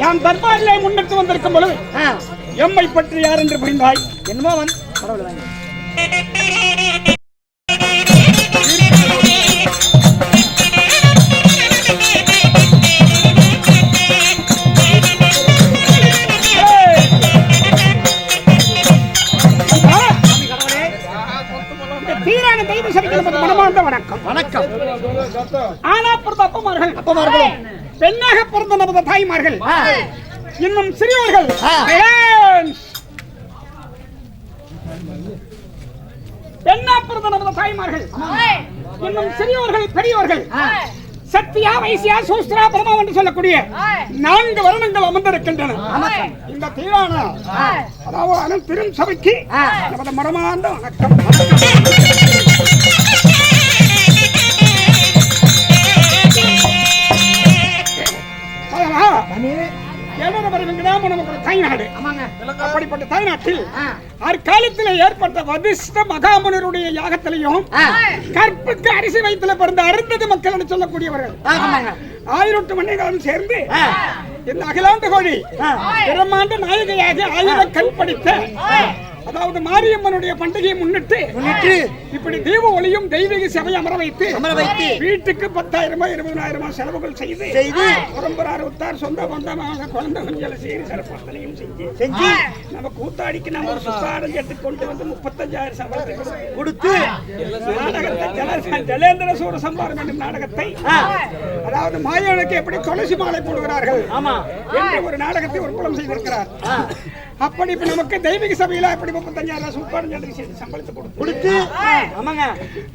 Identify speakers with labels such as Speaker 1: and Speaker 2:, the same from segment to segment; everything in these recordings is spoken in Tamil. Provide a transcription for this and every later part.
Speaker 1: யாம் தர்பாரிலே முன்னெடுத்து வந்திருக்கும் பொழுது எம்மை பற்றி யார் என்று புரிந்தாய்? என்னமோ தீரான தெய்வ சபைக்கு மனமார்ந்த வணக்கம். வணக்கம். ஆனா பிறந்த அப்பமார்கள், பெண்ணாக பிறந்த நமது தாய்மார்கள், இன்னும் சிறியவர்கள், பெண்ணா பிறந்த நமது தாய்மார்கள், இன்னும் சிறியவர்கள், பெரியவர்கள், சத்தியா, வைசியா, சூஸ்திரா, பிரமா என்று சொல்லக்கூடிய 4 வருணங்கள் அமர்ந்திருக்கின்றன. இந்த தீரான அதாவது திரும் சபைக்கு நமது மனமார்ந்த வணக்கம். அப்படிப்பட்ட தாய்நாட்டில் அக்காலத்தில் ஏற்பட்ட வதிஷ்ட மகாமுனருடைய யாகத்திலையும் கற்புக்கு அரிசி வயிற்றுல பிறந்த அருந்ததி மக்கள் என்று சொல்லக்கூடியவர்கள் 1000 மணிகளும் சேர்ந்து இந்த அகிலாண்டு கோடி பிரம்மாண்ட நாயகியாக 1000 கண் படித்த அதாவது மாரியம்மனுடைய பண்டிகையை முன்னிட்டு இப்படி தீப ஒளியும் தெய்வீக சபை அமர வைத்து வீட்டுக்கு 10,000 20,000 செலவுகள் செய்து பரம்பரார் உத்தார் சொந்த பந்தமாக குழந்தைகள் சிறப்பத்தனையும் செஞ்சு நம்ம கூத்தாடிக்கு நம்ம ஒரு சுத்தாரம் எடுத்து கொண்டு வந்து 35,000 சம்பளத்தை கொடுத்து நாடகத்தை ஜலேந்திர சூர சம்பாரம் என்னும் நாடகத்தை அதாவது மாயனுக்கு எப்படி துளசி மாலை போடுகிறார்கள் என்று ஒரு நாடகத்தை ஒரு புலம் செய்திருக்கிறார். அப்படி இப்ப நமக்கு தெய்வீக சபையில இப்படி 35,000 சூப்பாடு சம்பளத்தை கொடுத்து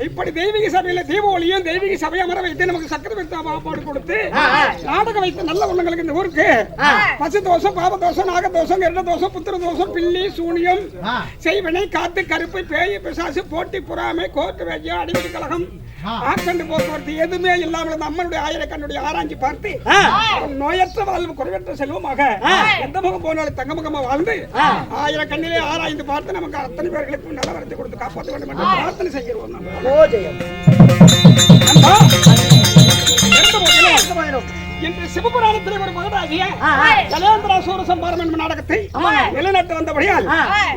Speaker 1: இப்படி தெய்வீக சபையில தீப ஒளியும் தெய்வீக சபையை அமர வைத்து நமக்கு சக்கர பாப்பாடு கொடுத்து நாடகம் வைத்த நல்ல உள்ளங்களுக்கு இந்த ஊருக்கு பசு தோஷம், பாப தோஷம், நாக தோஷம், கருட தோஷம், புத்திர தோஷம், பில்லி, சூனியம், செய்வனை, காத்து, கருப்பு, பேய், பிசாசு, போட்டி, பொறாமை, கோர்ட்டு வேஜ்யம், அடிக்கடி கழகம், ஆக்கண்டு போக்குவரத்து எதுவுமே இல்லாமல் அம்மனுடைய ஆயிரக்கண்ணுடைய ஆராய்ச்சி பார்த்து நோயற்ற வாழ்வு குறைவற்ற செல்வமாக எந்த முகம் போனாலும் தங்க முகமா வாழ்ந்து 1000 கண்ணிலே ஆராய்ந்து பார்த்து நமக்கு அத்தனை பேர்களுக்கு நல்ல வரத்தை கொடுத்து காப்பாற்ற வேண்டும் என்று பிரார்த்தனை செய்கிறோம். இன்று சிவபுராணத்திலே ஒரு மகனாகிய கலேந்திரா சூரசம்பாரம் என்ற நாடகத்தை நிலைநாட்டு வந்தபடியால்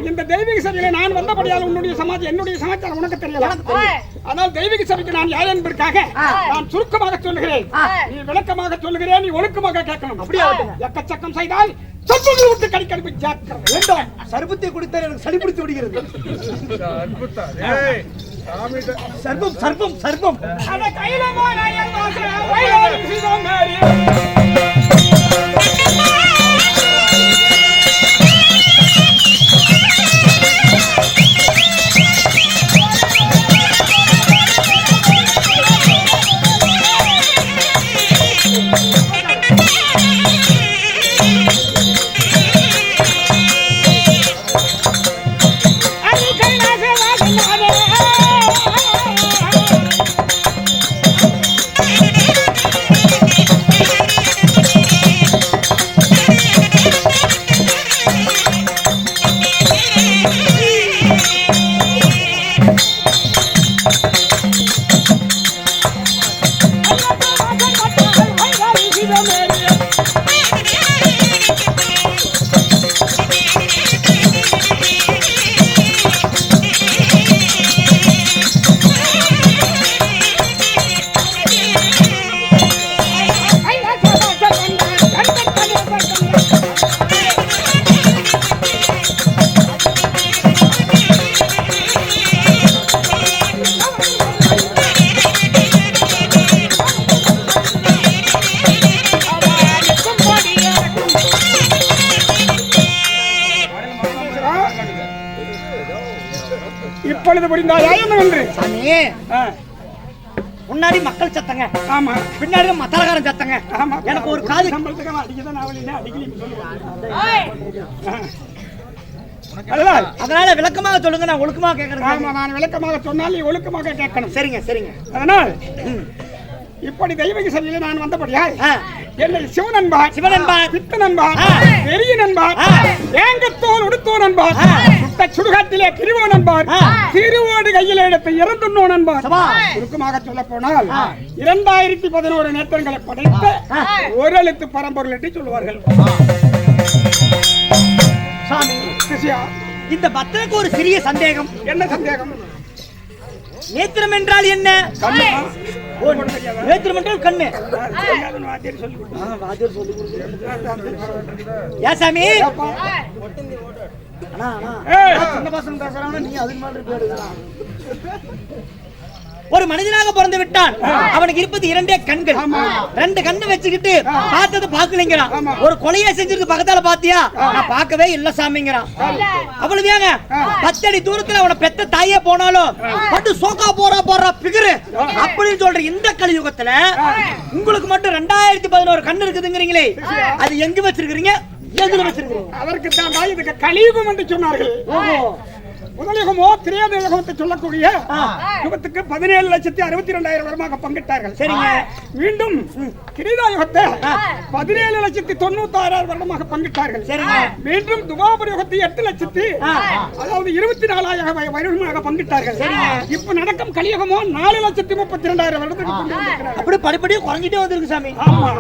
Speaker 1: இந்த தெய்வீக சபையிலே நான் வந்தபடியால் உன்னுடைய சமாஜம் என்னுடைய சமாச்சாரம் உனக்கு தெரியலாம். ஆனால் தெய்வீக சபைக்கு நான் யார் என்பதற்காக நான் சுருக்கமாக சொல்லுகிறேன், நீ விளக்கமாக சொல்லுகிறேன், நீ ஒழுக்கமாக கேட்கணும். அப்படியே எக்கச்சக்கம் செய்தால் சொத்துகள் விட்டு கடிக்கடிப்பு ஜாக்கிரதை.
Speaker 2: சர்பத்தை குடித்தால் எனக்கு சளி பிடித்து விடுகிறது. சர்பம் சர்பம் சர்பம்
Speaker 1: அந்த கையில இப்பொழுது புரிந்தாயா என்று
Speaker 2: முன்னாடி மக்கள் சத்தங்க,
Speaker 1: ஆமா,
Speaker 2: பின்னாடி மத்தலகாரன் சத்தங்க.
Speaker 1: ஆமா,
Speaker 2: எனக்கு ஒரு காது
Speaker 1: சம்பளத்துக்கு அடிக்கதான்
Speaker 2: அதனால விளக்கமாக சொல்லுங்க, நான் ஒழுக்கமாக கேட்கறேன்.
Speaker 1: ஆமா, நான் விளக்கமாக சொன்னால் நீ ஒழுக்கமாக கேட்கணும்.
Speaker 2: சரிங்க சரிங்க.
Speaker 1: அதனால் இப்படி தெய்வீக சபையிலே நான் வந்தபடியால் என்னை சிவனன்பார்,
Speaker 2: சிவனன்பார்,
Speaker 1: பித்தனன்பார், பெரிய நண்பார், ஏங்கத்தோல் உடுத்தோன் நண்பார், சுடுகாட்டிலே பிரிவோன் நண்பார், திருவோடு கையில் எடுத்து இறந்துண்ணோன் நண்பார். சுருக்கமாக சொல்ல போனால் 2011 நேத்திரங்களை படைத்த ஒரு எழுத்து பரம்பொருள் என்று சொல்லுவார்கள்.
Speaker 2: சாமி, இந்த பக்தனுக்கு ஒரு சிறிய சந்தேகம்.
Speaker 1: என்ன சந்தேகம்?
Speaker 2: நேத்திரம் என்றால் என்ன? நேத்திரம் என்றால் கண்ணு. சாமி, சின்ன பசங்க பேசுறாங்க, நீ அதுக்கு மேல ஒரு மனிதனாக பிறந்து விட்டான். அவனுக்கு இருப்பது 2 கண்கள். 2 கண்ணு வச்சுக்கிட்டு பார்த்தது பாக்கலைங்கிறான். ஒரு கொலையை செஞ்சிருக்கு பக்கத்தால பாத்தியா? நான் பார்க்கவே இல்ல சாமிங்கிறான். அவ்வளவு ஏங்க 10 அடி தூரத்துல அவனை பெத்த தாயே போனாலும் பட்டு சோக்கா போறா பிகரு அப்படின்னு சொல்ற இந்த கலியுகத்துல உங்களுக்கு மட்டும் 2011 கண்ணு இருக்குதுங்கிறீங்களே, அது எங்க வச்சிருக்கீங்க? எதுல வச்சிருக்கீங்க?
Speaker 1: அதற்கு தான் இதுக்கு கலியுகம் என்று சொன்னார்கள். முதலிகமோ திரேத யுகத்தை சொல்லக்கூடிய யுகத்துக்கு 17,62,000 வருமாக பங்கிட்டார்கள். சரிங்க. மீண்டும் கிரீடா யுகத்தை 17,96,000 வருடமாக பங்கிட்டார்கள். சரிங்க. மீண்டும் துவாபர யுகத்தை 8,00,000 அதாவது 24,000 வருடமாக பங்கிட்டார்கள். சரிங்க. இப்ப நடக்கும் கலியுகமோ 4,32,000 வருடத்துக்கு பங்கிட்டார்கள்.
Speaker 2: அப்படி படிப்படியா குறைஞ்சிட்டே வந்திருக்கு சாமி.
Speaker 1: ஆமா,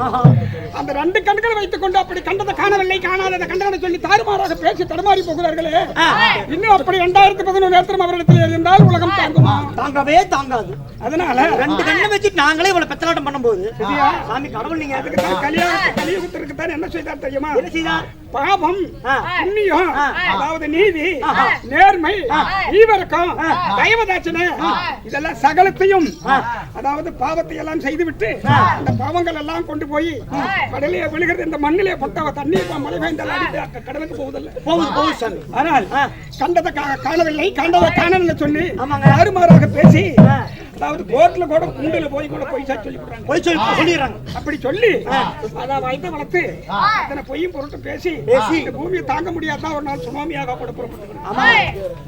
Speaker 1: அந்த 2 கண்களை வைத்துக் கொண்டு அப்படி கண்டதை காணவில்லை, காணாததை கண்டதை சொல்லி தாறுமாறாக பேசி தடுமாறி போகிறார்களே. இன்னும் அப்படி 2011 நேரத்தில் அவரிடத்தில் இருந்தால் உலகம் தாங்குமா?
Speaker 2: தாங்கவே தாங்காது.
Speaker 1: அதனால
Speaker 2: 2 கண்ணை வச்சுட்டு நாங்களே இவ்வளவு பெத்தலாட்டம் பண்ணும்போது சாமி கடவுள் நீங்க அதுக்கு
Speaker 1: கலியுகத்திற்கு தான் என்ன செய்தார் தெரியுமா?
Speaker 2: என்ன செய்தார்?
Speaker 1: பாவம், புண்ணியம், அதாவது நீதி, நேர்மை, ஈவரக்கம், தயவதாட்சணை இதெல்லாம் சகலத்தையும் அதாவது பாவத்தை எல்லாம் செய்துவிட்டு அந்த பாவங்கள் எல்லாம் கொண்டு போய் கடலே விழுகிறது. இந்த மண்ணிலே பட்ட தண்ணீர் மழை பெய்ந்தால் அடித்து கடலுக்கு போகுதில்லை. ஆனால் கண்டதை காணவில்லை, கண்டதை காணவில்லை சொல்லி ஆறுமாறாக பேசி அதாவது கோர்ட்ல கூட கூண்டுல போய் கூட பொய் சொல்லிடுறாங்க. அப்படி சொல்லி அதான் வயதை வளர்த்து அத்தனை பொய்யும் பொருட்டு பேசி இந்த பூமியை தாங்க முடியாதான் ஒரு நாள் சுனாமியாக கூட புறப்பட்டு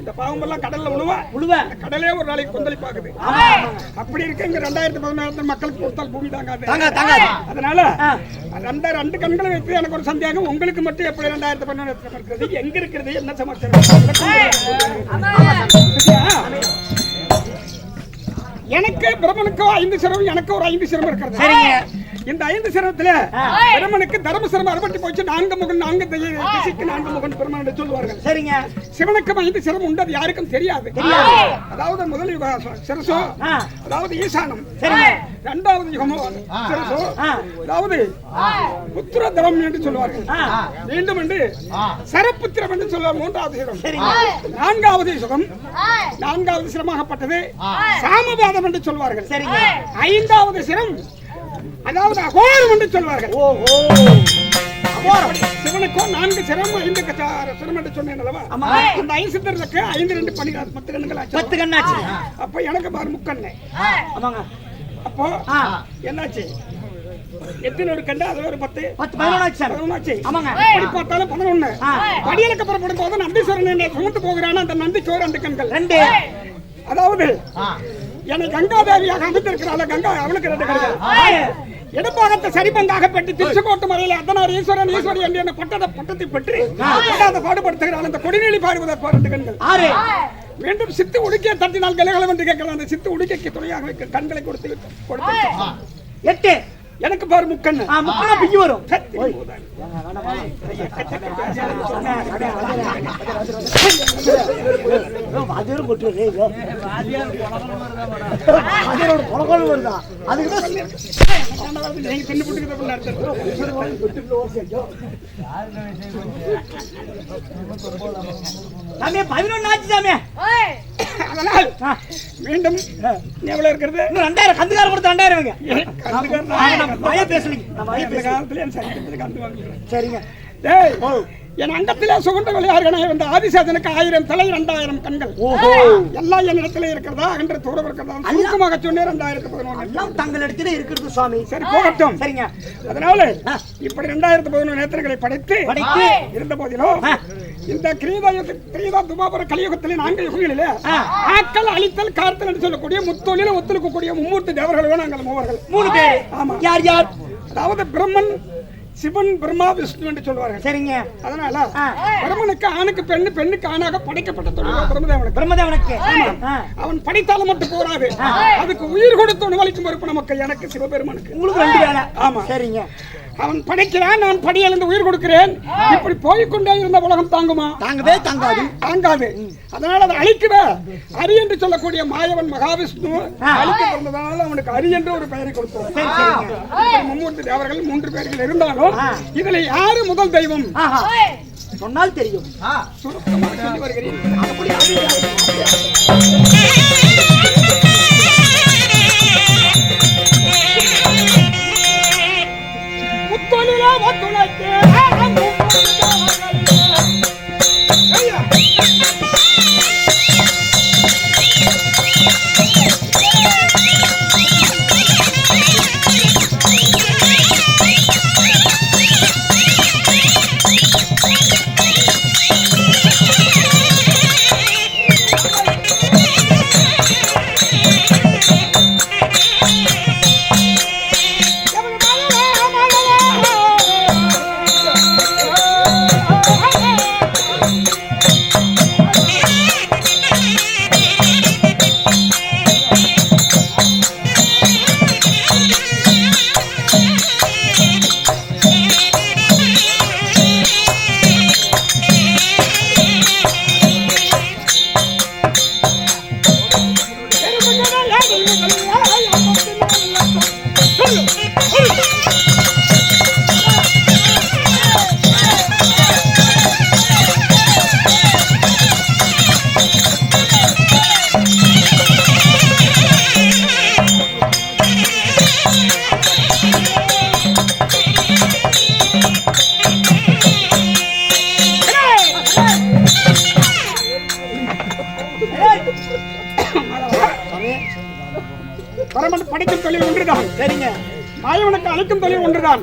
Speaker 1: இந்த பாவம் எல்லாம் கடல்ல உழுவ கடலே ஒரு நாளைக்கு கொந்தளிப்பாக்குது. அப்படி இருக்கு இங்க 2011 மக்களுக்கு கொடுத்தால் பூமி தாங்காது. அதனால அந்த 2 கண்களை வைத்து எனக்கு ஒரு சந்தேகம், உங்களுக்கு மட்டும் எப்படி 2011 இருக்கிறது, எங்க இருக்கிறது, என்ன சமாச்சாரம்? எனக்கு பிரம்மனுக்கு 5 சிரம், எனக்கு ஒரு 5 சிரம் இருக்கிறது. இந்த 5 சிரமத்துல பிரம்மனுக்கு தர்ம சிரமம் அறுபட்டு போச்சு. 4 முகன் 4 திசைக்கு 4 முகன் பிரம்மன் என்று சொல்வார்கள்.
Speaker 2: சரிங்க.
Speaker 1: சிவனுக்கு 5 சிரமம் உண்டு, அது யாருக்கும் தெரியாது. அதாவது முதல் சிரசோ, அதாவது ஈசானம். இரண்டாவது யுகமோ சிரசோ, அதாவது புத்திரதரம் என்று சொல்வார்கள். மீண்டும் என்று சரப்புத்திரம் என்று சொல்வார். மூன்றாவது சிரம். நான்காவது யுகம், நான்காவது சிரமாகப்பட்டது சாமபாதம் என்று சொல்வார்கள். ஐந்தாவது சிரம் அதாவது அகோரம் என்று சொல்வார்கள். சிவனுக்கோ 4 சிரம் 5 சிரம் என்று சொன்னேன் அல்லவா? அந்த 5 சித்தர்களுக்கு 5 2 12 10 கண்கள் ஆச்சு. 10 கண்ணாச்சு. அப்ப எனக்கு பாரு முக்கண்ணே. ஆமாங்க. அப்போ என்னாச்சு? எத்தனை ஒரு கண்டு அது ஒரு 10 11 ஆச்சு. 11 ஆச்சு. ஆமாங்க. அப்படி பார்த்தாலும் 11. படியலுக்கு புறப்படும் போது நந்தீஸ்வரன் சுமந்து போகிறான். அந்த நந்திக்கு ஒரு 2 கண்கள். 2 அதாவது என்னை கங்காதேவியாக அமைத்திருக்கிறாள். கங்கா அவளுக்கு 2 கண்கள். இடப்பாகத்தை சரிபங்காக பெற்று திருச்செங்கோட்டு மலையில அத்தனார் ஈஸ்வரன் ஈஸ்வரி என்று என்ன பட்டத்தை பெற்று பாடுபடுத்துகிறாள். அந்த கொடிநெளி பாடுவதற்கு 2 கண்கள். மீண்டும் சித்து உடுக்கிய தட்டினால் கலகலம் என்று கேட்கலாம். அந்த சித்து உடுக்கைக்கு துணையாக வைக்க கண்களை கொடுத்து 8 எனக்கு பாரு முக்கண்ணு. முக்கண்ணா பிஞ்சு வரும். அதனால் மீண்டும் எவ்வளவு இருக்கிறது? 2000 கந்துகாரம் கொடுத்து 2000 சரிங்க. என் அண்டத்திலே சுகண்ட விளையாடுகிற இந்த ஆதிசேஷனுக்கு 1000 தலை 2000 கண்கள் எல்லாம் என் இடத்துல இருக்கிறதா என்ற தூரம் இருக்கிறதா சுருக்கமாக சொன்னேன். 2011 தங்கள் இடத்துல இருக்கிறது சுவாமி. சரி போகட்டும். சரிங்க. அதனால இப்படி 2011 நேத்திரங்களை படைத்து இருந்த போதிலும் இந்த கிரீதா துபாபுர கலியுகத்திலே 4 யுகங்களிலே ஆக்கல் அழித்தல் காத்தல் என்று சொல்லக்கூடிய முத்தொழில ஒத்துழைக்கக்கூடிய மும்மூர்த்தி தேவர்களோ நாங்கள் 3 பேர். ஆமா. யார் யார்? அதாவது பிரம்மன், சிவன், பிரம்மா, விஷ்ணு என்று சொல்வார்கள். சரிங்க. அதனால பிரம்மனுக்கு ஆணுக்கு பெண்ணு, பெண்ணுக்கு ஆணாக படைக்கப்பட்ட தொழில் பிரம்மதேவனுக்கு. அவன் படைத்தாலும் மட்டும் போராது, அதுக்கு உயிர் கொடுத்து உணவளிக்கும் பொறுப்பு நமக்கு. எனக்கு சிவபெருமானுக்கு. உங்களுக்கு 2 வேலை. ஆமா. சரிங்க. அவன் படைக்கிறான், நான் படியிலிருந்து உயிர் கொடுக்கிறேன். இப்படி போய்கொண்டே இருந்த உலகம் தாங்குமா? தாங்கவே தாங்காது. அதனால அதை அழிக்கவே அரி என்று சொல்லக்கூடிய மாயவன் மகாவிஷ்ணு அழிக்க பிறந்ததால அவனுக்கு அரி என்று ஒரு பெயரை கொடுத்தார். மும்மூர்த்தி தேவர்கள் 3 பேர்கள் இருந்தாலும் இதுல யாரு முதல் தெய்வம் சொன்னால் தெரியும். சுருக்கமாக சொல்லி வருகிறேன். படிக்கும் தொழில் ஒன்றுதான். சரிங்க. மாயவனுக்கு அழைக்கும் தொழில் ஒன்றுதான்.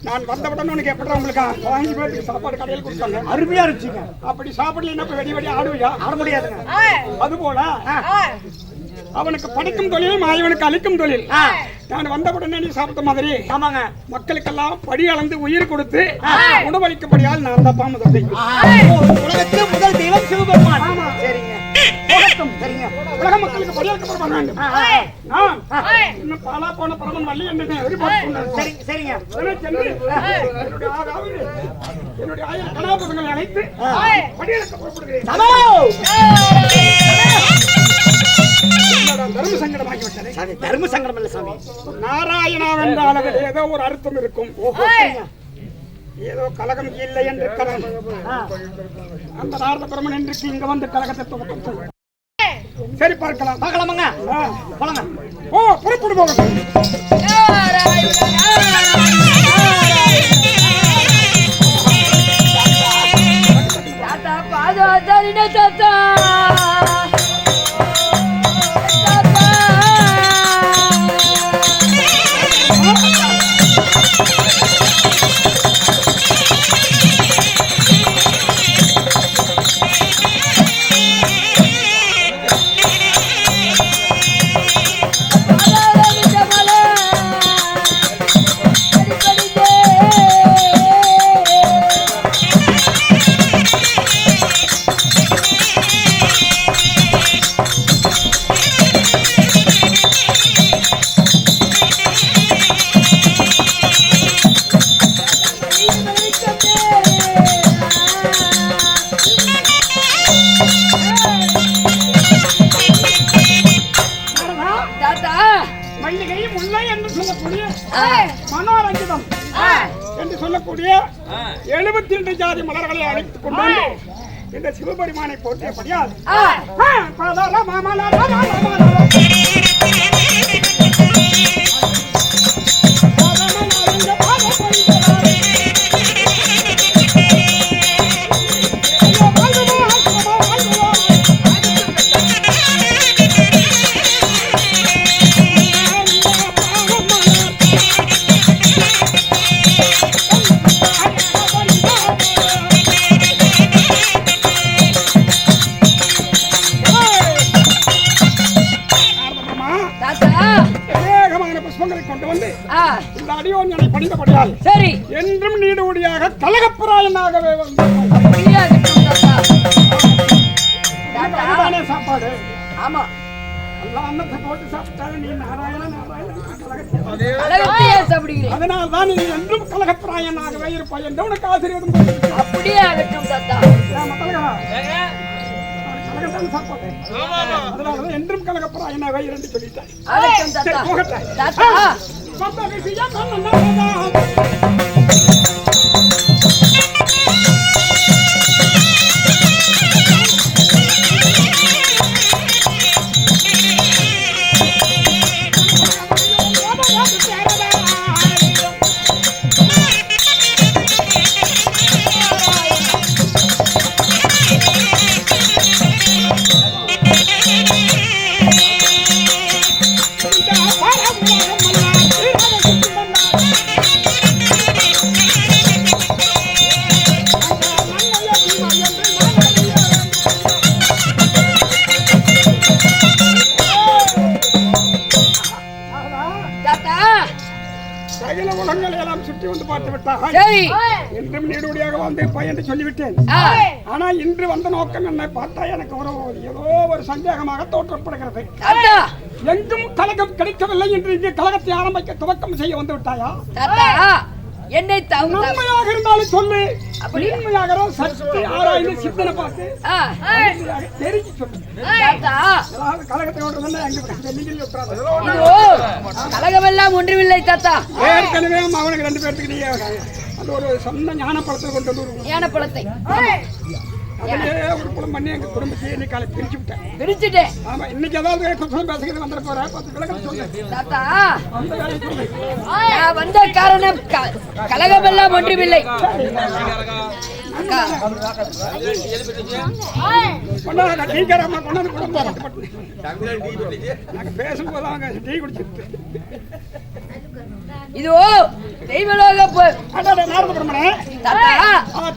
Speaker 1: நான் வந்தவுடன் உனக்கு எப்படி உங்களுக்கு 5 பேருக்கு சாப்பாடு கடையில் கொடுத்தாங்க. அருமையா இருந்துச்சுங்க. அப்படி சாப்பிடல வெடி ஆடுவியா? ஆட முடியாதுங்க. அது போல அவனுக்கு படிக்கும் தொழில் மாயவனுக்கு அழிக்கும் தொழில். நான் வந்த உடனே நீ சாப்பிட்ட மாதிரி
Speaker 2: ஆமாங்க
Speaker 1: மக்களுக்கெல்லாம் படி அளந்து உயிர் கொடுத்து உணவளிக்கப்படியால் நான் தான் பாமதத்தை
Speaker 2: உலகத்தில் முதல் தெய்வம் சிவபெருமான்.
Speaker 1: ஆமா.
Speaker 2: சரிங்க
Speaker 1: போகட்டும்.
Speaker 2: சரிங்க.
Speaker 1: உலக மக்களுக்கு பரியாக்கப்பட வேண்டும். நான் இன்னும் பாலா போன பரமன் வள்ளி என்று ரிப்போர்ட் சொன்னேன்.
Speaker 2: சரிங்க சரிங்க.
Speaker 1: உடனே சென்று என்னுடைய ஆயிரம் கலாபங்களை அழைத்து படியெடுக்க புறப்படுகிறேன். தர்ம சங்கடமாகிவிட்டது.
Speaker 2: சாமி தர்ம சங்கடம் இல்ல சாமி.
Speaker 1: நாராயணா என்றால் அதில் ஏதோ ஒரு அர்த்தம் இருக்கும். ஏதோ கலகம் இல்லை என்று கலகம். அந்த நாரத பிரமன் இன்றைக்கு இங்க வந்து கலகத்தை துவக்கம். சரி பார்க்கலாம்.
Speaker 2: பார்க்கலாமாங்க? போலாங்க.
Speaker 1: ஓ புறப்படு போகட்டும்.
Speaker 3: தாத்தா பாதா தரின தாத்தா
Speaker 1: என்று சொல்லக்கூடிய 72 ஜாதி மலர்களை அழைத்துக் கொண்டு இந்த சிவபெருமானை போற்றியபடியால் கொண்டு வந்து இந்த அடியோஞ்சனை படித்தபடியால்
Speaker 3: சரி
Speaker 1: என்றும் நீடுடியாக கலகப்புராயனாகவே சாப்பாடு.
Speaker 3: ஆமா
Speaker 1: எல்லாம் அன்னத்தை போட்டு சாப்பிட்டாலும் நீ நாராயணன் அதனால் தான் நீ என்றும் கலகப்புராயனாகவே இருப்பாய் என்று உனக்கு ஆசீர்வாதம்.
Speaker 3: அப்படியே ஆகட்டும் தாத்தா.
Speaker 1: அதனாலதான் என்றும் கலகப்புராயனாகவே இருந்து சொல்லிட்டேன். சுற்றி வந்து பார்த்து விட்டாய். என்றும் நீடுடியாக வந்திருப்பாய் என்று சொல்லிவிட்டேன். ஆனா இன்று வந்த நோக்கம் என்ன பார்த்தா எனக்கு ஏதோ ஒரு சந்தேகமாக தோற்றப்படுகிறது. எங்கும் கலகம் கிடைக்கவில்லை என்று இங்கே கலகத்தை ஆரம்பிக்க துவக்கம் செய்ய வந்து விட்டாயா?
Speaker 3: என்னை
Speaker 1: உண்மையாக இருந்தாலும் சொல்லு. உண்மையாக சக்தி ஆராய்ந்து சித்தனை பார்த்து தெரிஞ்சு சொல்லு. கலகத்தை
Speaker 3: கலகமெல்லாம் ஒன்றுமில்லை தாத்தா.
Speaker 1: ஏற்கனவே அவனுக்கு 2 பேருக்கு நீ அந்த ஒரு சொந்த ஞானப்பழத்தை கொண்டு வந்து
Speaker 3: ஞானப்பழத்தை
Speaker 1: ஒரு குடும்பம் பண்ணி எங்க குடும்பத்தை இன்னைக்கு காலை
Speaker 3: பிரிச்சுட்டேன்.
Speaker 1: ஆமா இன்னைக்கு ஏதாவது பேசுகிறது வந்துட போறேன். 10 விளக்கம் சொல்லு
Speaker 3: தாத்தா. நான் வந்த காரணம் கலகமெல்லாம் ஒன்றுமில்லை.
Speaker 1: பேசும்போது அவங்க டீ குடிச்சிட்டு
Speaker 3: இதோ தெய்வலோக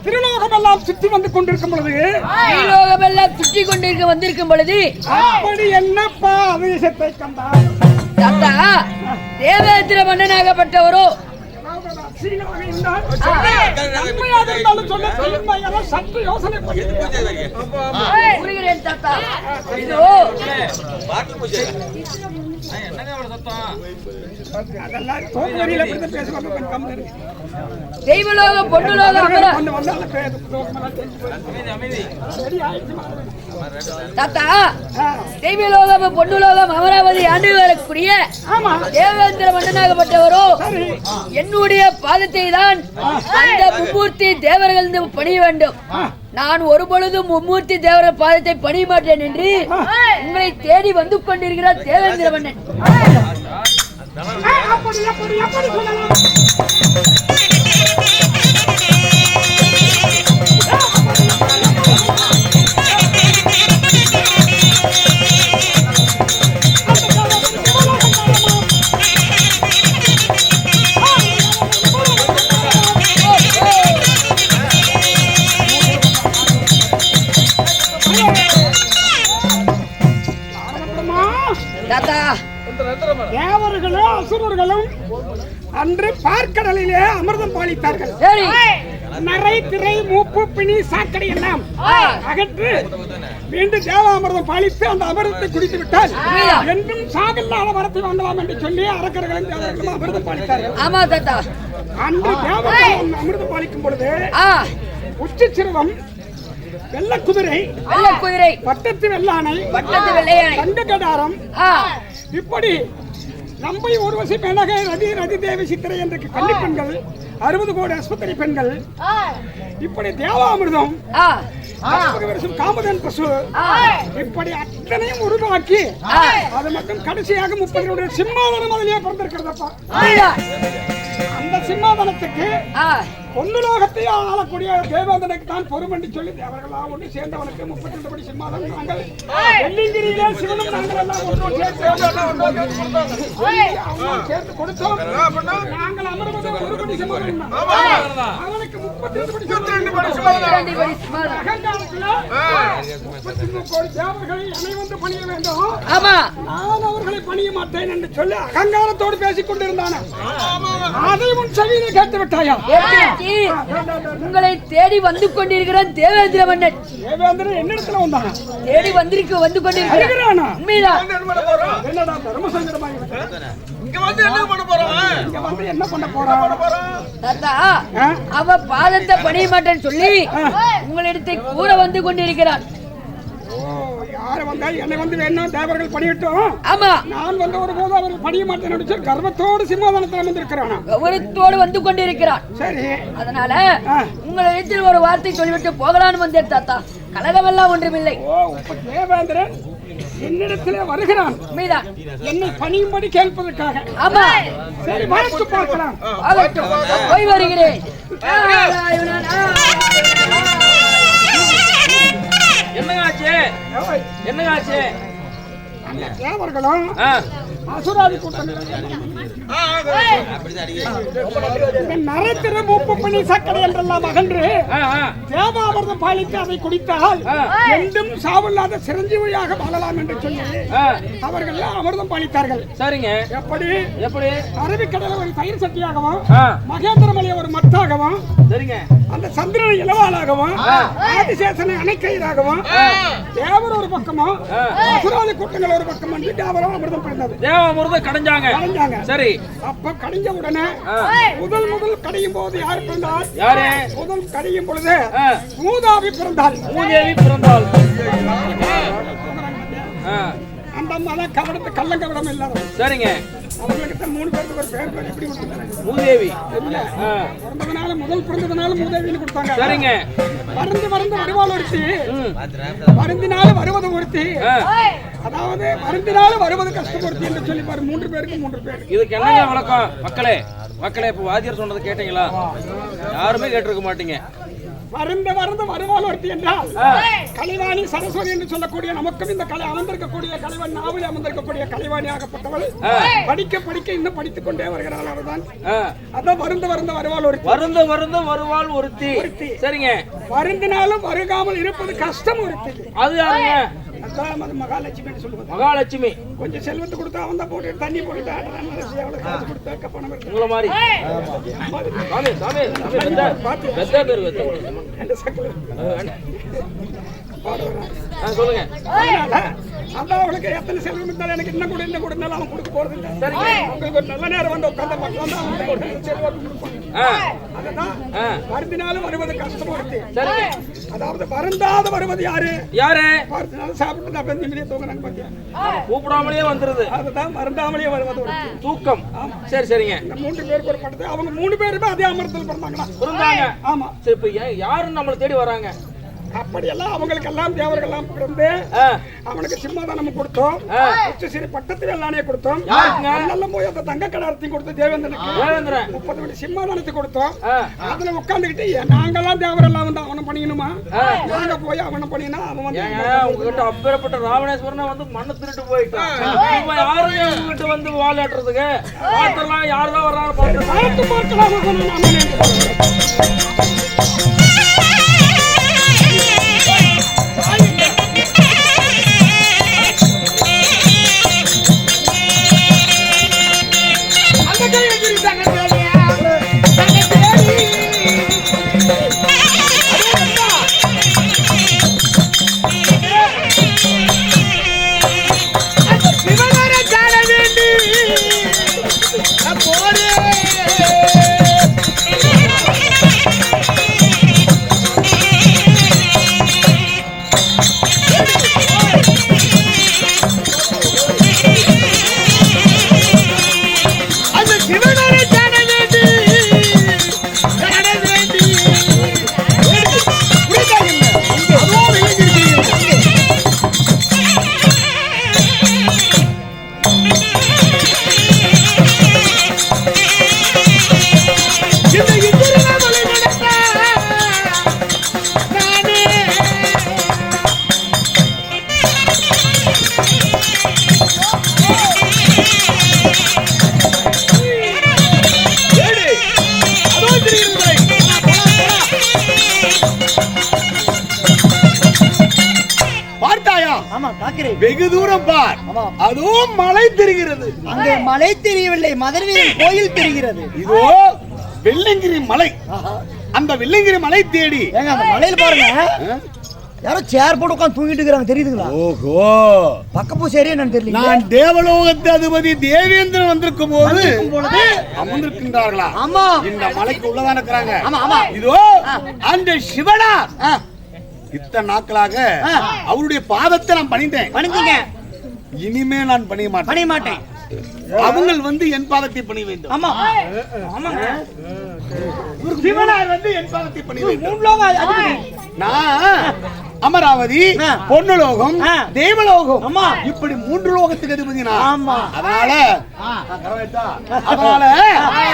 Speaker 1: திருலோகம் எல்லாம் சுற்றி வந்து கொண்டிருக்கும் பொழுது
Speaker 3: திருலோகம் எல்லாம் சுற்றி கொண்டிருக்க வந்திருக்கும் பொழுது
Speaker 1: அப்படி என்னப்பா அதிசயத்தை கண்டார்
Speaker 3: தாத்தா? தேவேந்திர மன்னனாகப்பட்டவரோ
Speaker 1: சீனாக இருந்தால் நன்மையாக இருந்தாலும் சொல்ல தீமையாக சற்று யோசனை பண்ணி
Speaker 3: புரிகிறேன் தாத்தா. இதோ
Speaker 1: அதெல்லாம் தோப்பு வரியில எப்படி பேசுவாங்க கொஞ்சம் கம்மி இருக்கு.
Speaker 3: தெய்வலோகம் பொன்னுலோகம் அமர
Speaker 1: ஒண்ணு வந்தாலும் தோக்கமெல்லாம் தெரிஞ்சு போயிடும். சரி, ஆயிடுச்சுமா.
Speaker 3: தாத்தா, தெய்வலோகம் பொன்னுலோகம் அமராவதி ஆண்டு வரக்கூடிய
Speaker 1: ஆமா
Speaker 3: தேவேந்திர மன்னனாகப்பட்டவரோ
Speaker 1: சரி
Speaker 3: என்னுடைய பாதத்தை தான் அந்த மும்மூர்த்தி தேவர்கள் பணிய வேண்டும். நான் ஒரு பொழுதும் மும்மூர்த்தி தேவர்கள் பாதத்தை பணிய மாட்டேன் என்று உங்களை தேடி வந்து கொண்டிருக்கிறார் தேவேந்திர மன்னன்.
Speaker 1: அப்படி அப்படி அப்படி சொல்லலாம்.
Speaker 3: தாத்தா,
Speaker 1: தேவர்களும் அசுரர்களும் அன்று பார்க்கடலிலே அமிர்தம் பாலித்தார்கள்.
Speaker 3: சரி
Speaker 1: நரை திரை மூப்பு பிணி சாக்கடை எல்லாம் அகற்று மீண்டும் தேவாமிர்தம் பாலித்து அந்த அமிர்தத்தை குடித்து விட்டால் என்றும் சாகில்லாத வரத்தை வாங்கலாம் என்று சொல்லி அரக்கர்களும் தேவர்களும் அமிர்தம் பாலித்தார்கள்.
Speaker 3: ஆமா தாத்தா.
Speaker 1: அன்று தேவர்கள் அமிர்தம் பாலிக்கும் பொழுது உச்சி சிறுவம் வெள்ள குதிரை பட்டத்து வெள்ளானை தங்க கடாரம் இப்படி நம்பை ஊர்வசி மேனகை ரதி ரதி தேவி சித்திரை என்ற கன்னி பெண்கள் 60 கோடி ஆஸ்பத்திரி பெண்கள் இப்படி தேவாமிர்தம் காமதன் பசு இப்படி அத்தனையும் உருவாக்கி அது மட்டும் கடைசியாக 30 சிம்மாதனம் அதிலேயே பிறந்திருக்கிறதப்பா. அந்த சிம்மாதனத்துக்கு பொன்னுலோகத்தை ஆளக்கூடிய தேவேந்திரனுக்கு தான் பொறும் என்று சொல்லி தேவர்களாக ஒன்று சேர்ந்தவனுக்கு 32 படி சிம்மாதனம் நாங்கள் வெள்ளிங்கிரியிலே சிவனும் நாங்கள் எல்லாம் ஒன்று சேர்த்து கொடுத்தோம். நாங்கள் அமர்வது ஒரு படி சிம்மாதனம் அவனுக்கு 32 படி சிம்மாதனம். அகங்காரத்தில் 33 கோடி தேவர்களை என்னை வந்து பணிய வேண்டும், நான் அவர்களை பணிய மாட்டேன் என்று சொல்லி அகங்காரத்தோடு பேசிக் கொண்டிருந்தான. அதை முன் செவியிலே கேட்டு விட்டாயா?
Speaker 3: உங்களை தேடி வந்து கொண்டிருக்கிற தேவேந்திர மன்னன்.
Speaker 1: தேவேந்திரன் என்ன இடத்துல வந்தானா?
Speaker 3: தேடி வந்து கொண்டிருக்கிறான். உண்மைதான்.
Speaker 1: என்னடா தர்மசங்கரமா இங்க வந்து என்ன பண்ண போறான்? இங்க வந்து என்ன பண்ண போறான்?
Speaker 3: தாத்தா, அவ பாதத்தை பணிய மாட்டேன்னு சொல்லி உங்களிடத்தை கூற வந்து கொண்டிருக்கிறான்.
Speaker 1: யார வந்தால் என்னை வந்து வேணும் தேவர்கள் பணியிட்டோம்.
Speaker 3: ஆமா,
Speaker 1: நான் வந்து ஒரு போது அவர்கள் பணிய மாட்டேன் கர்வத்தோடு சிம்மாதனத்தில் வந்திருக்கிறான்.
Speaker 3: கௌரவத்தோடு வந்து கொண்டிருக்கிறான்.
Speaker 1: சரி,
Speaker 3: அதனால உங்களிடத்தில் ஒரு வார்த்தை சொல்லிவிட்டு போகலான்னு வந்தேன் தாத்தா. கலகமெல்லாம் ஒன்றுமில்லை.
Speaker 1: தேவேந்திரன் என்னிடத்திலே வருகிறான்
Speaker 3: மீதான்
Speaker 1: என்னை பணியும்படி கேட்பதற்காக.
Speaker 3: ஆமா,
Speaker 1: சரி வழக்கு பார்க்கலாம்.
Speaker 3: போய் வருகிறேன்.
Speaker 2: என்னங்காச்சு
Speaker 1: தேவர்களும் அசுராதி கூட்டம் நரத்திர மூப்பு பணி சக்கடை என்றெல்லாம் அகன்று தேவாமிர்தம் பாலித்து அதை குடித்தால் என்றும் சாவில்லாத சிரஞ்சீவியாக வாழலாம் என்று சொல்லி அவர்கள் அமிர்தம் பாலித்தார்கள். சரிங்க. எப்படி எப்படி அரபிக்கடலை ஒரு தயிர் சட்டியாகவும் மகேந்திரமலையை ஒரு மத்தாகவும் அந்த சந்திரனை இளவாலாகவும் ஆதிசேஷனை அணைக்கயிறாகவும் தேவர் ஒரு பக்கமும் அசுராதி கூட்டங்கள் ஒரு பக்கம் என்று தேவரும் அமிர்தம் பிறந்தது.
Speaker 2: தேவாமிர்தம் கடைஞ்சாங்க. சரி,
Speaker 1: அப்ப கடைஞ்ச உடனே முதல் கடையும் போது யார் பிறந்தார்? யாரு முதல் கடையும் பொழுது மூதாவி பிறந்தாள்.
Speaker 2: மூதேவி பிறந்தாள்.
Speaker 1: அந்த மத கவடத்தை கள்ளங்கவடம் இல்லாத. சரிங்க. அவங்களுக்கு 3 பேருக்கு ஒரு பேர் எப்படி கொடுத்தாங்க? மூதேவி. பிறந்ததுனால முதல் பிறந்ததுனால மூதேவின்னு கொடுத்தாங்க. சரிங்க. மருந்து வருவாள் ஒருத்தி, மருந்தினால வருவது ஒருத்தி, அதாவது மருந்தினால வருவது கஷ்டப்படுத்தி என்று சொல்லி பாரு. 3 பேருக்கு 3 பேர். இதுக்கு என்னங்க வழக்கம்? மக்களே இப்ப வாத்தியார் சொன்னதை கேட்டீங்களா? யாருமே கேட்டிருக்க மாட்டீங்க. மருந்து வருவாள் ஒருத்தி என்றால் கலைவாணி சரஸ்வதி என்று சொல்லக்கூடிய நமக்கும் இந்த கலை அமர்ந்திருக்கக்கூடிய கலைவாணி நாவல் அமர்ந்திருக்கக்கூடிய கலைவாணி ஆகப்பட்டவள் படிக்க இன்னும் படித்துக் கொண்டே வருகிறாள். அவர்தான் அதான் வருந்த வருவாள் ஒருத்தி. வருவாள் ஒருத்தி. சரிங்க. வருந்தினாலும் வருகாமல் இருப்பது கஷ்டம் ஒருத்தி. அது யாருங்க? மகாலட்சுமி சொல்லுவாங்க.
Speaker 4: மகாலட்சுமி
Speaker 1: கொஞ்சம் செல்வத்தை கொடுத்தா அவன் தான் போட்டு தண்ணி போட்டு எவ்வளவு காசு கொடுத்தா பணம் இருக்கு.
Speaker 4: உங்களை மாதிரி சாமி சாமி வெத்தா பேர் சொல்லுங்க.
Speaker 1: அதான் அவளுக்கு எத்தனை செல்வம் இருந்தாலும் எனக்கு என்ன கூட என்ன கொடுத்தாலும் அவன் கொடுக்க போறது இல்லை. உங்களுக்கு ஒரு நல்ல நேரம் வந்து உட்கார்ந்த மக்கள் தான் அவன் செல்வம் கொடுப்பாங்க. அதுதான் வருந்தினாலும் வருவது கஷ்டமா இருக்கு. அதாவது வருந்தாத வருவது யாரு யாரு வருந்தினாலும் சாப்பிட்டு அப்ப நிம்மதியா தூங்குறாங்க பாத்தியா,
Speaker 4: கூப்பிடாமலே வந்துருது.
Speaker 1: அதுதான் வருந்தாமலே வருவது ஒரு
Speaker 4: தூக்கம். சரி சரிங்க.
Speaker 1: இந்த 3 பேருக்கு ஒரு படத்தை அவங்க 3 பேருமே அதே அமரத்தில்
Speaker 4: பிறந்தாங்க.
Speaker 1: ஆமா.
Speaker 4: சரி இப்ப யாரும் நம்மளை தேடி வராங்க?
Speaker 1: அப்படியெல்லாம் அவங்களுக்கு எல்லாம் தேவர்கள் எல்லாம் பிறந்து அவனுக்கு சிம்மாதானம் கொடுத்தோம், உச்சசிரி பட்டத்தில் எல்லாமே கொடுத்தோம், நல்ல போய் அந்த தங்க கடாரத்தையும் கொடுத்து தேவேந்திரனுக்கு 30 வழி சிம்மாதானத்தை கொடுத்தோம். அதுல உட்கார்ந்துகிட்டு நாங்கெல்லாம் தேவரெல்லாம் வந்து அவனை பண்ணிக்கணுமா, நாங்க போய் அவனை பண்ணினா அவன் வந்து
Speaker 4: உங்ககிட்ட அப்பேற்பட்ட ராவணேஸ்வரனை வந்து மண்ணை திருட்டு போயிட்டான். இப்ப யாருமே உங்ககிட்ட வந்து வாழாட்டுறதுக்கு பாட்டெல்லாம் யாருதான் வர்றாங்க பார்த்து
Speaker 5: வெகு தூரம் பார், அதுவும் மலை தெரிகிறது.
Speaker 2: அங்கே மலை தெரியவில்லை, மதுரையில் கோயில் தெரிகிறது.
Speaker 5: இதோ வெள்ளங்கிரி மலை. அந்த வெள்ளங்கிரி மலை தேடி
Speaker 2: அந்த மலையில பாருங்க யாரோ சேர் போட்டு உட்கார்ந்து தூங்கிட்டு இருக்காங்க, தெரியுதுங்களா?
Speaker 5: ஓஹோ,
Speaker 2: பக்கப்பூ சரியா நான் தெரியல.
Speaker 5: நான் தேவலோகத்து அதிபதி தேவேந்திரன் வந்திருக்கும் போது அமர்ந்திருக்கின்றார்களா?
Speaker 2: ஆமா,
Speaker 5: இந்த மலைக்கு உள்ளதான் இருக்கிறாங்க.
Speaker 2: ஆமா ஆமா.
Speaker 5: இதோ அந்த சிவனா இத்தனை நாட்களாக அவருடைய பாதத்தை நான் பணிந்தேன்.
Speaker 2: பணிந்தீங்க,
Speaker 5: இனிமே நான் பணிய மாட்டேன். அவங்க வந்து என் பாதத்தை பணிய வேண்டும்.
Speaker 2: ஆமா ஆமாங்க,
Speaker 5: சிவனார் வந்து என் பாதத்தை பணிய வேண்டும். நான் அமராவதி, பொன்னுலோகம், தேவலோகம்,
Speaker 2: ஆமா
Speaker 5: இப்படி 3 லோகத்துக்கு அதிபதி நான்.
Speaker 2: ஆமா,
Speaker 5: அதனால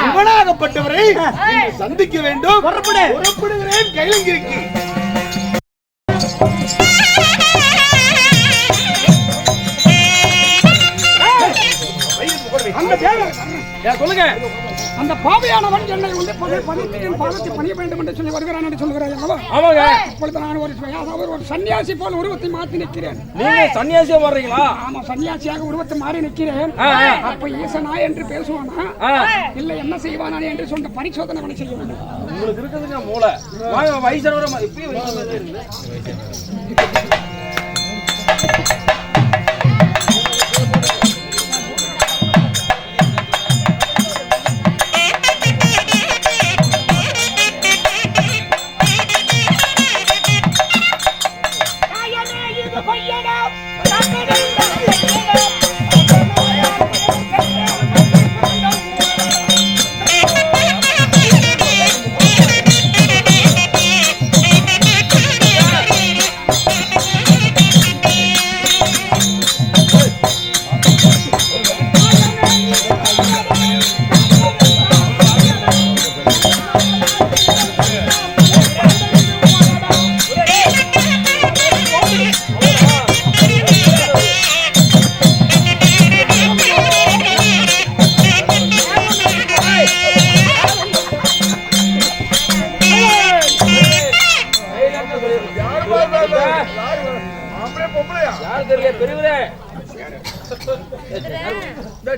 Speaker 5: சிவனாகப்பட்டவரை சந்திக்க வேண்டும். புறப்படுகிறேன் கைலங்கிரிக்கு.
Speaker 4: சொல்லுங்க.
Speaker 1: அந்த பாவையானவன் என்னை வந்து பாதத்தை பணிய வேண்டும் என்று சொல்லி வருகிறான் என்று சொல்கிறார்.
Speaker 4: ஆமாங்க.
Speaker 1: இப்பொழுது நான் ஒரு சன்னியாசி போல் உருவத்தை மாற்றி நிற்கிறேன்.
Speaker 4: நீங்க சன்னியாசியா வர்றீங்களா?
Speaker 1: ஆமா, சன்னியாசியாக உருவத்தை மாறி நிற்கிறேன். அப்ப ஈசனா என்று பேசுவானா இல்ல என்ன செய்வானா என்று சொன்ன பரிசோதனை பண்ண செய்ய வேண்டும்.
Speaker 4: உங்களுக்கு இருக்குதுங்க மூளை. வயசானவரை இப்பயும் இருக்கு.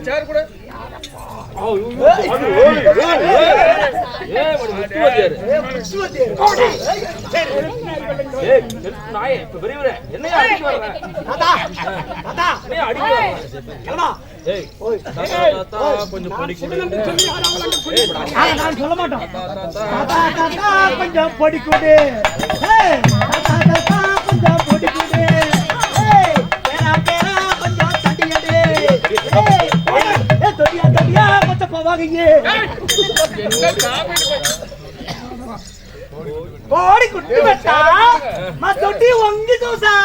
Speaker 1: சேர் கூட
Speaker 4: கொஞ்சம்
Speaker 2: சொல்ல மாட்டோம். கொஞ்சம் பொடி கொடு, கொஞ்சம் பொடி கொடு, கொஞ்சம் போவாங்க கோடி குட்டி வெட்டா தொட்டி ஒங்கி தூசா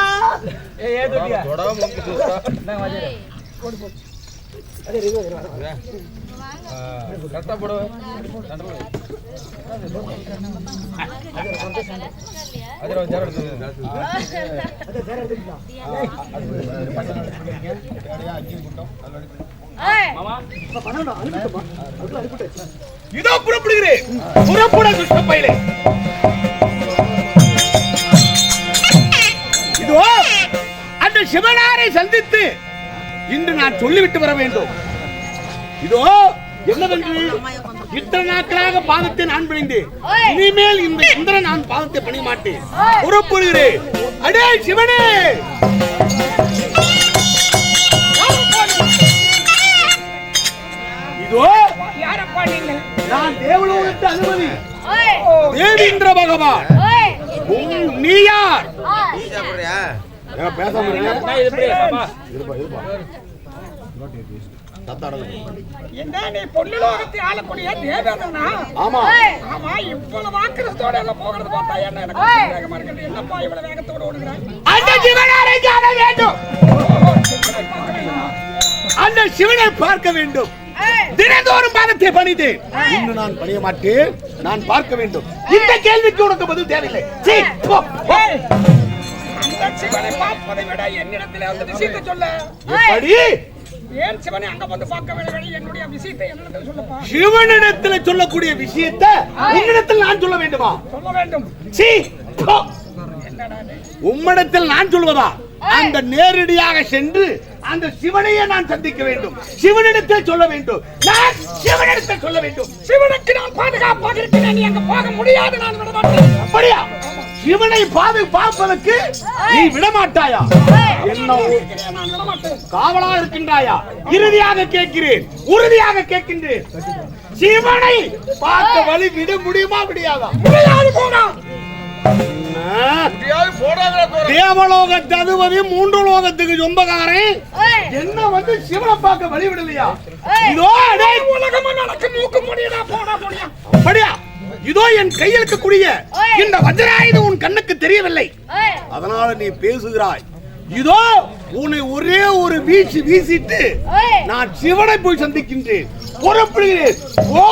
Speaker 5: இதோ புறப்படுகிறேன். புறப்பட துஷ்ட பையலே. இதோ அந்த சிவனாரை சந்தித்து இன்று நான் சொல்லிவிட்டு வர வேண்டும். இதோ என்னவென்று இத்தனை நாட்களாக பாதத்தை நான் பணிந்தேன். இனிமேல் இந்த இந்திரன் நான் பாதத்தை பணிய மாட்டேன். புறப்படுகிறேன். அடே சிவனே, இதோ நான் தேவலோகத்து அனுமதி தேவீந்திர பகவான். நீ யார்? பேச
Speaker 1: என்ன நீ பொன்னுலோகத்தை ஆளக்கூடிய தேவேந்திரனா?
Speaker 5: ஆமா
Speaker 1: ஆமா. இவ்வளவு ஆக்கிரத்தோட எல்லாம் போகிறது பார்த்தா என்ன எனக்கு வேகமா இருக்குது. என்னப்பா இவ்வளவு வேகத்தோட ஓடுகிறாய்?
Speaker 5: அந்த சிவனாரை காண வேண்டும். அந்த சிவனை பார்க்க வேண்டும். தினந்தோறும் பாதத்தை பணித்தேன். இன்று நான் பணிய மாட்டேன். நான் பார்க்க வேண்டும். இந்த கேள்விக்கு உனக்கு பதில் தேவையில்லை.
Speaker 1: அந்த சிவனை பார்ப்பதை விட என்னிடத்தில் அந்த விஷயத்தை சொல்ல.
Speaker 5: எப்படி?
Speaker 1: ஏன் சிவனை அங்க வந்து பார்க்க வேண்டும்? என்னுடைய விஷயத்தை என்னிடத்தில் சொல்லப்பா.
Speaker 5: சிவனிடத்தில் சொல்லக்கூடிய விஷயத்தை உன்னிடத்தில் நான் சொல்ல வேண்டுமா?
Speaker 1: சொல்ல வேண்டும்.
Speaker 5: உம்மிடத்தில் நான் சொல்வதா? அந்த நேரடியாக சென்று அந்த சிவனையே நான் சந்திக்க வேண்டும். சிவனிடத்தில் சொல்ல வேண்டும். நான் சிவனிடத்தில் சொல்ல வேண்டும்.
Speaker 1: சிவனுக்கு நான் பாதுகாப்பாக இருக்கிறேன். நீ அங்க போக முடியாது. நான் விட மாட்டேன்.
Speaker 5: அப்படியா? சிவனை பார்ப்பதற்கு நீ விடமாட்டாயா? என்ன காவலா இருக்கின்றாயா? இறுதியாக கேட்கிறேன், உறுதியாக கேட்கின்றேன். சிவனை பார்க்க வழி விட முடியுமா? முடியாதா? தேவலோகத்து அதிபதி, 3 லோகத்துக்கு சொந்தக்காரன் என்ன வந்து சிவனை பார்க்க வழி விடலையா? இதோ
Speaker 1: உலகம் நடக்க மூக்க முடியல. போடா போடியா.
Speaker 5: அப்படியா? இதோ என் கையில் இருக்கக்கூடிய இந்த வஜ்ராயுதம் உன் கண்ணுக்கு தெரியவில்லை, அதனால நீ பேசுகிறாய். இதோ உன்னை ஒரே ஒரு வீச்சு வீசிட்டு நான் சிவனை போய் சந்திக்கின்றேன். புறப்படுகிறேன். ஓ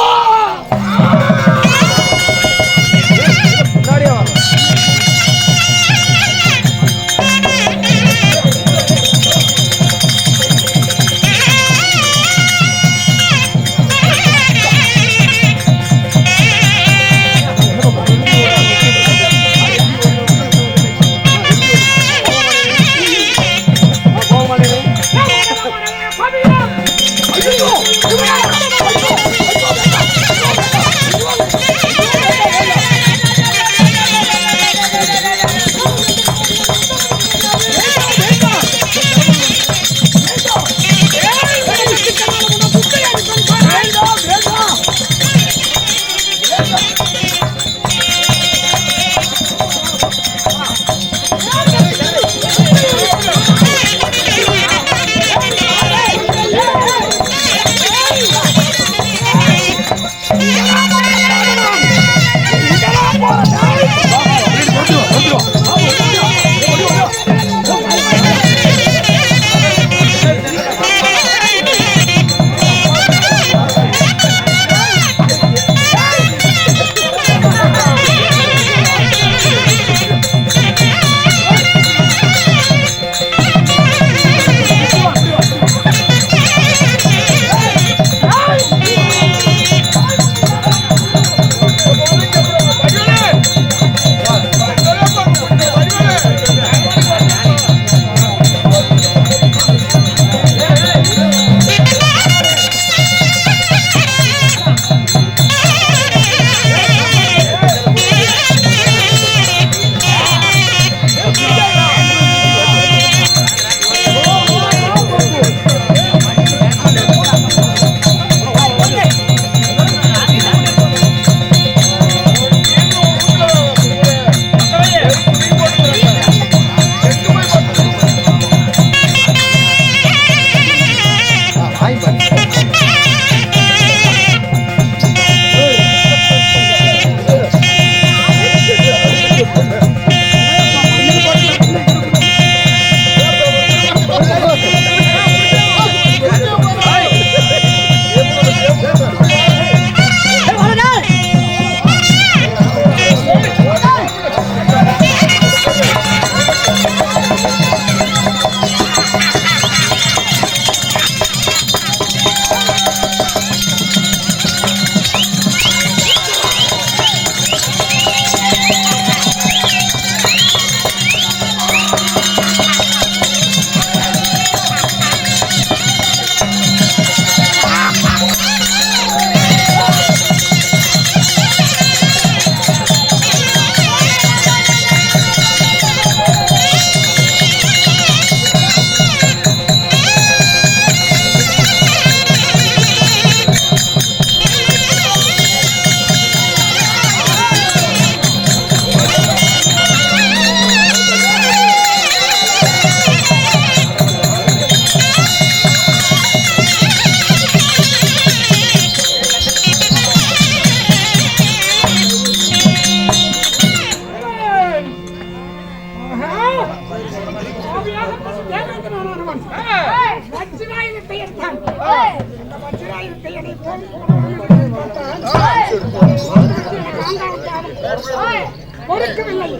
Speaker 1: பொறுக்கவில்லை.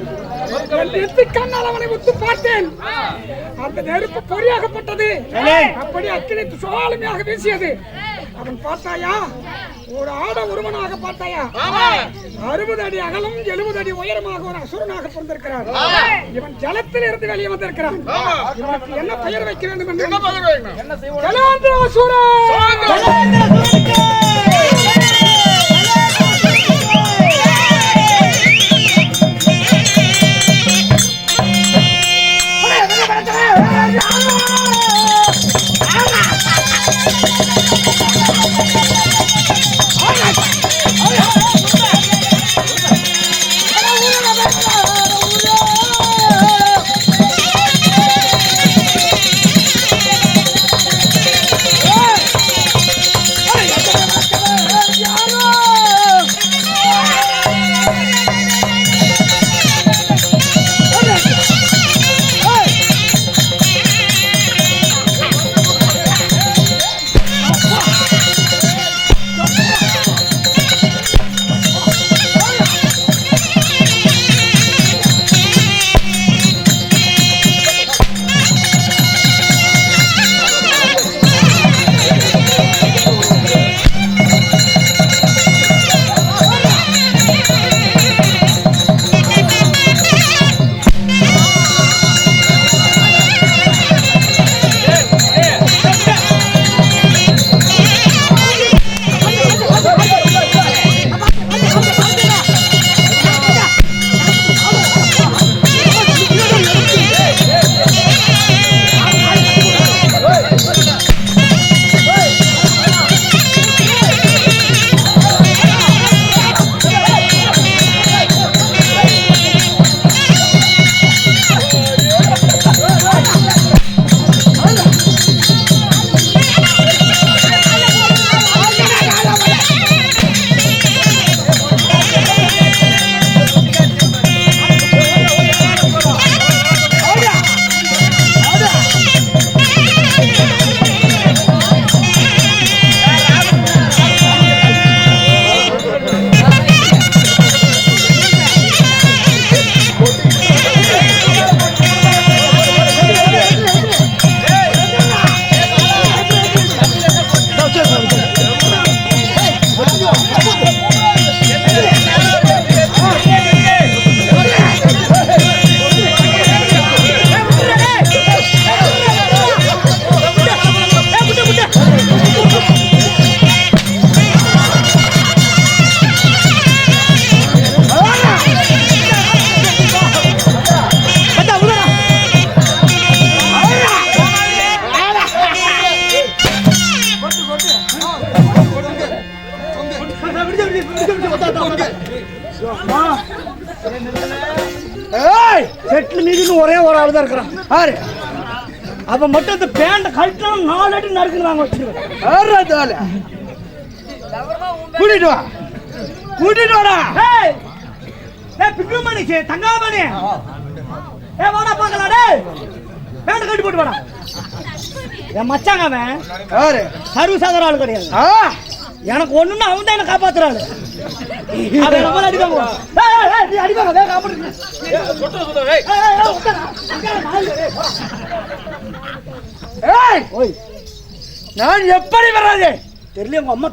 Speaker 1: கண்ணால் அவனை ஒத்து பார்த்தேன். அந்த நெருப்பு பொறியாகப்பட்டது. அப்படி அக்கினி சுவாலுமையாக வீசியது. அவன் பார்த்தாயா, ஒரு ஆட ஒருவனாக பார்த்தாயா, 60 அடி அகலம் 70 அடி உயரமாக ஒரு அசுரனாக பிறந்திருக்கிறார். இவன் ஜலத்தில் இருந்து வெளியே வந்திருக்கிறான். இவனுக்கு என்ன பெயர் வைக்க வேண்டும் என்று ஜலேந்திர அசுரன்.
Speaker 2: ஒரே ஒரு ஆள் தான் இருக்கிறான். அவ மட்டும் இந்த பேண்ட கழட்டா 4 அடி நறுக்குறாங்க வச்சிருக்கேன். கூட்டிட்டு வா, கூட்டிட்டு வாடா. ஏய் ஏய் பிக்குமணி சே தங்காமணி, ஏய் வாடா பார்க்கலாம். டேய் பேண்ட கட்டி போட்டு வாடா. என் மச்சாங்க அவன் யாரு சர்வசாதாரண ஆளு கிடையாது. எனக்கு ஒண்ணுன்னா அவன் தான் என்ன காப்பாத்துறாரு. அவன் நம்ம அடிப்பாங்க. ஏய் ஏய் அடிப்பாங்க வேக காப்பாத்து. ஏய் ஓய் நான் எப்படி வராதே தெரியல. உங்க அம்மா